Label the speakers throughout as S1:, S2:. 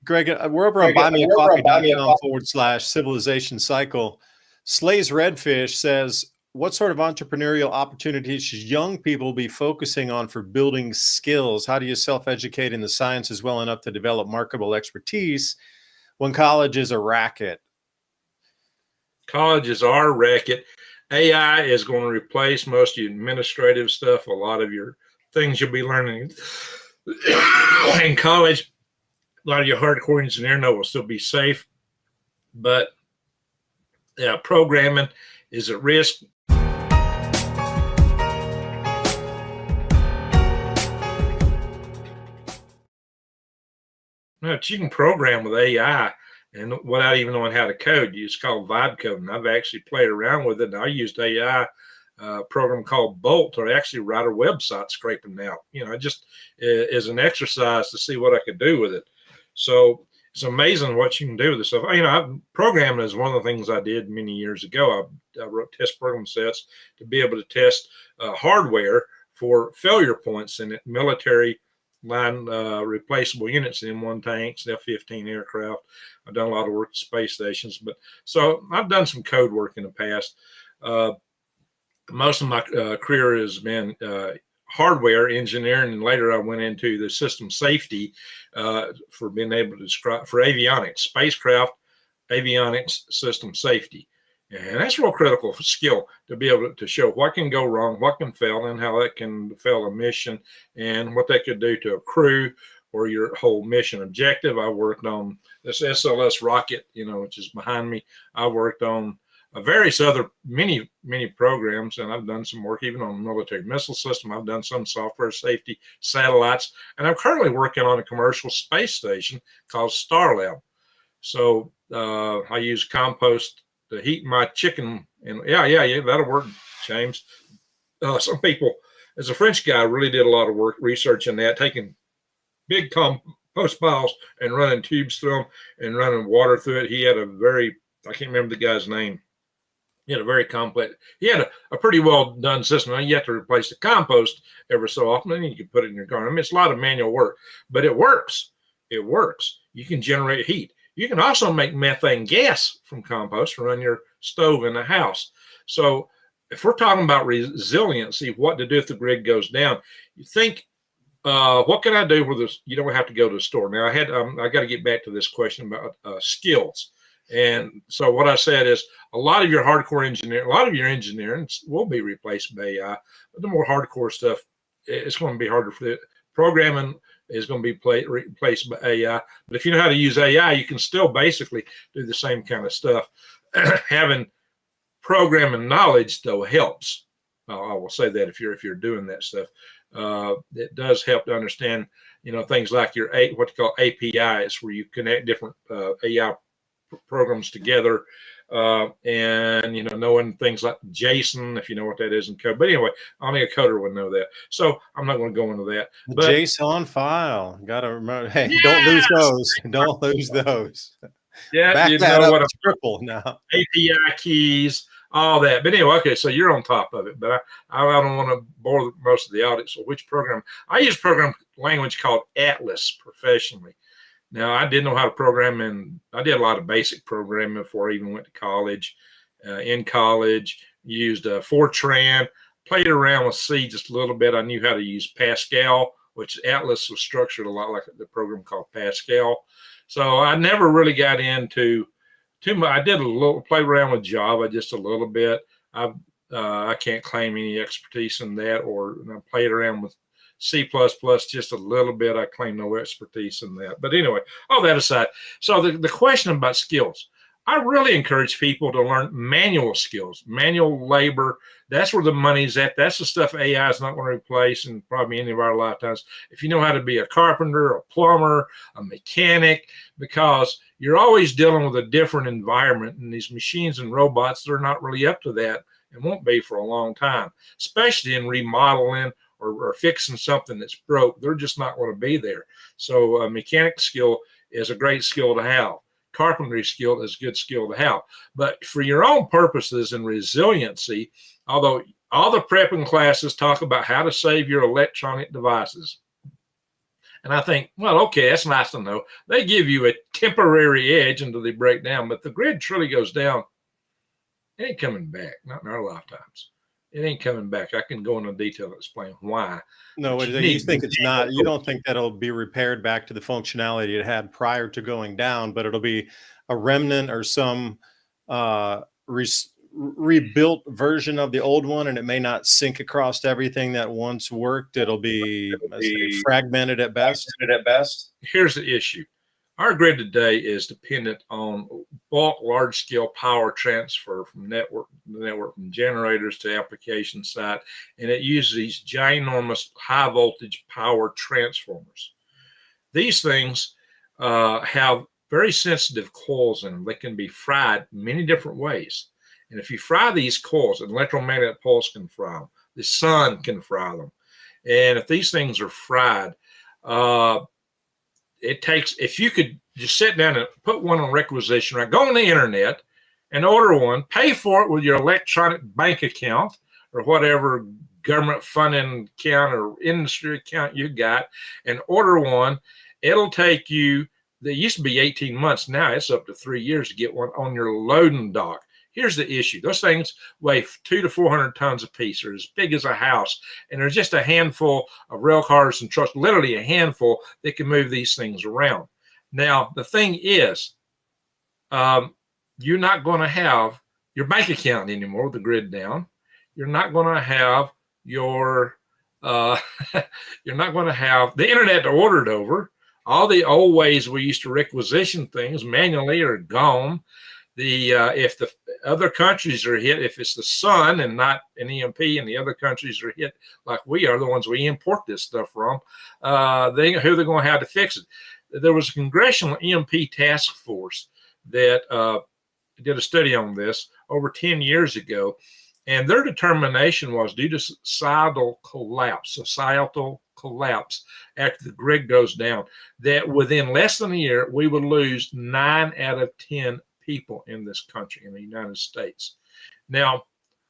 S1: Greg, we're over on buymeacoffee.com/civilization cycle. Slay's Redfish says, what sort of entrepreneurial opportunities should young people be focusing on for building skills? How do you self-educate in the sciences well enough to develop marketable expertise when college is a racket?
S2: Colleges are a racket. AI is going to replace most of your administrative stuff, a lot of your things you'll be learning in college. A lot of your hardcore engineering will still be safe, but programming is at risk. Now, you can program with AI and without even knowing how to code. It's called vibe coding. I've actually played around with it. And I used AI program called Bolt to actually write a website, scraping out. Just as an exercise to see what I could do with it. So it's amazing what you can do with this stuff. Programming is one of the things I did many years ago. I wrote test program sets to be able to test hardware for failure points in military line replaceable units in M1 tanks, F-15 aircraft. I've done a lot of work at space stations, so I've done some code work in the past. Most of my career has been hardware engineering, and later I went into the system safety for being able to describe for avionics, spacecraft avionics system safety. And that's real critical skill to be able to show what can go wrong, what can fail, and how that can fail a mission, and what that could do to a crew or your whole mission objective. I worked on this SLS rocket, which is behind me. I worked on various other many programs, and I've done some work even on the military missile system. I've done some software safety, satellites, and I'm currently working on a commercial space station called Starlab. So I use compost to heat my chicken, and yeah, that'll work, James. Some people, as a French guy, really did a lot of work researching that, taking big compost piles and running tubes through them and running water through it. He had I can't remember the guy's name. He had a very complex, he had a pretty well done system. Now, you have to replace the compost every so often, and you can put it in your garden. It's a lot of manual work, but it works. It works. You can generate heat. You can also make methane gas from compost and run your stove in the house. So if we're talking about resiliency, what to do if the grid goes down, you think, what can I do with this? You don't have to go to the store. Now, I got to get back to this question about skills. And so what I said is a lot of your hardcore engineering, a lot of your engineering will be replaced by AI, but the more hardcore stuff, it's going to be harder for the programming is going to be replaced by AI. But if you know how to use AI, you can still basically do the same kind of stuff. Having programming knowledge, though, helps. I will say that if you're doing that stuff, it does help to understand, things like your what you call APIs, where you connect different AI programs together, and knowing things like JSON, if you know what that is in code. But anyway, only a coder would know that, so I'm not going to go into that. But
S1: JSON file, gotta remember. Hey, don't lose those.
S2: Yeah,
S1: back
S2: you
S1: that
S2: know
S1: up
S2: what
S1: triple now.
S2: API keys, all that. But anyway, okay, so you're on top of it. But I don't want to bore most of the audience. So which program? I use program language called Atlas professionally. Now, I didn't know how to program, and I did a lot of basic programming before I even went to college. In college, used Fortran, played around with C just a little bit. I knew how to use Pascal, which Atlas was structured a lot like the program called Pascal. So I never really got into too much. I did a little play around with Java just a little bit. I can't claim any expertise in that, or I played around with C++ just a little bit. I claim no expertise in that. But anyway, all that aside, so the question about skills, I really encourage people to learn manual skills, manual labor. That's where the money's at. That's the stuff AI is not going to replace in probably any of our lifetimes. If you know how to be a carpenter, a plumber, a mechanic, because you're always dealing with a different environment, and these machines and robots, they're not really up to that and won't be for a long time, especially in remodeling or fixing something that's broke. They're just not going to be there. So a mechanic skill is a great skill to have. Carpentry skill is a good skill to have. But for your own purposes and resiliency, although all the prepping classes talk about how to save your electronic devices, And I think, well, okay, that's nice to know. They give you a temporary edge until they break down, but the grid truly goes down. It ain't coming back, not in our lifetimes. It ain't coming back. I can go into detail and explain why.
S1: No,
S2: But
S1: you think it's not, you don't think that'll be repaired back to the functionality it had prior to going down, but it'll be a remnant or some rebuilt version of the old one, and it may not sync across everything that once worked. It'll be fragmented at best.
S2: Here's the issue. Our grid today is dependent on bulk, large-scale power transfer from network from generators to application site, and it uses these ginormous high-voltage power transformers. These things have very sensitive coils in them. They can be fried many different ways. And if you fry these coils, an electromagnetic pulse can fry them. The sun can fry them. And if these things are fried, it takes, if you could just sit down and put one on requisition, right? Go on the internet and order one, pay for it with your electronic bank account or whatever government funding account or industry account you got, and order one. It'll take you, they used to be 18 months. Now it's up to 3 years to get one on your loading dock. Here's the issue. Those things weigh 200 to 400 tons a piece. They're as big as a house. And there's just a handful of rail cars and trucks, literally a handful, that can move these things around. Now, the thing is, you're not going to have your bank account anymore with the grid down. You're not going to have your, you're not going to have the internet to order it over. All the old ways we used to requisition things manually are gone. If the other countries are hit, if it's the sun and not an EMP, and the other countries are hit like we are, the ones we import this stuff from, who they're going to have to fix it. There was a congressional EMP task force that did a study on this over 10 years ago, and their determination was due to societal collapse after the grid goes down, that within less than a year, we would lose 9 out of 10 people in this country, in the United States. Now,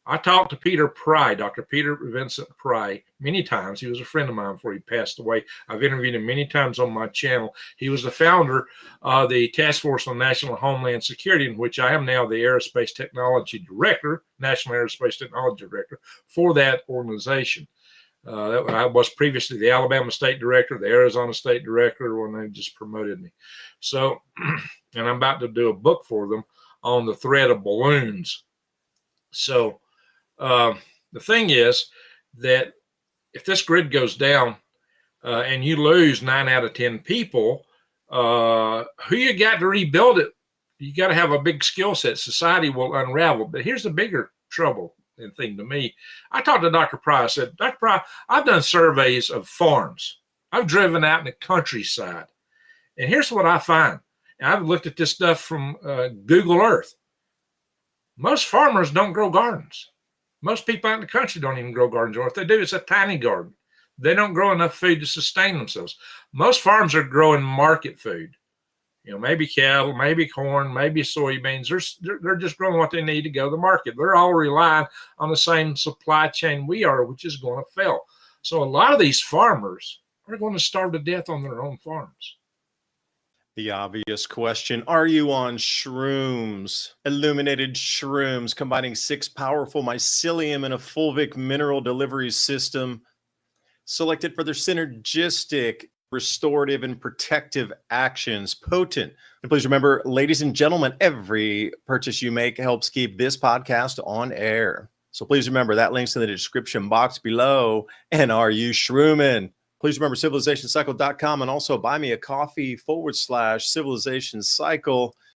S2: I talked to Peter Pry, Dr. Peter Vincent Pry, many times. He was a friend of mine before he passed away. I've interviewed him many times on my channel. He was the founder of the Task Force on National Homeland Security, in which I am now the Aerospace Technology Director, National Aerospace Technology Director for that organization. I was previously the Alabama State Director, the Arizona State Director, when they just promoted me. So, and I'm about to do a book for them on the threat of balloons. So, the thing is that if this grid goes down and you lose 9 out of 10 people, who you got to rebuild it? You got to have a big skill set. Society will unravel. But here's the bigger trouble and thing to me. I talked to Dr. Pry. I said, Dr. Pry, I've done surveys of farms. I've driven out in the countryside. And here's what I find. And I've looked at this stuff from Google Earth. Most farmers don't grow gardens. Most people out in the country don't even grow gardens. Or if they do, it's a tiny garden. They don't grow enough food to sustain themselves. Most farms are growing market food. You know, maybe cattle, maybe corn, maybe soybeans. They're just growing what they need to go to the market. They're all relying on the same supply chain we are, which is going to fail. So a lot of these farmers are going to starve to death on their own farms.
S1: The obvious question, are you on shrooms? Illuminated shrooms, combining 6 powerful mycelium and a fulvic mineral delivery system, selected for their synergistic, restorative, and protective actions. Potent. And please remember, ladies and gentlemen, every purchase you make helps keep this podcast on air. So please remember, that link's in the description box below. And are you shrooming? Please remember civilizationcycle.com, and also buy me a coffee /Civilization Cycle.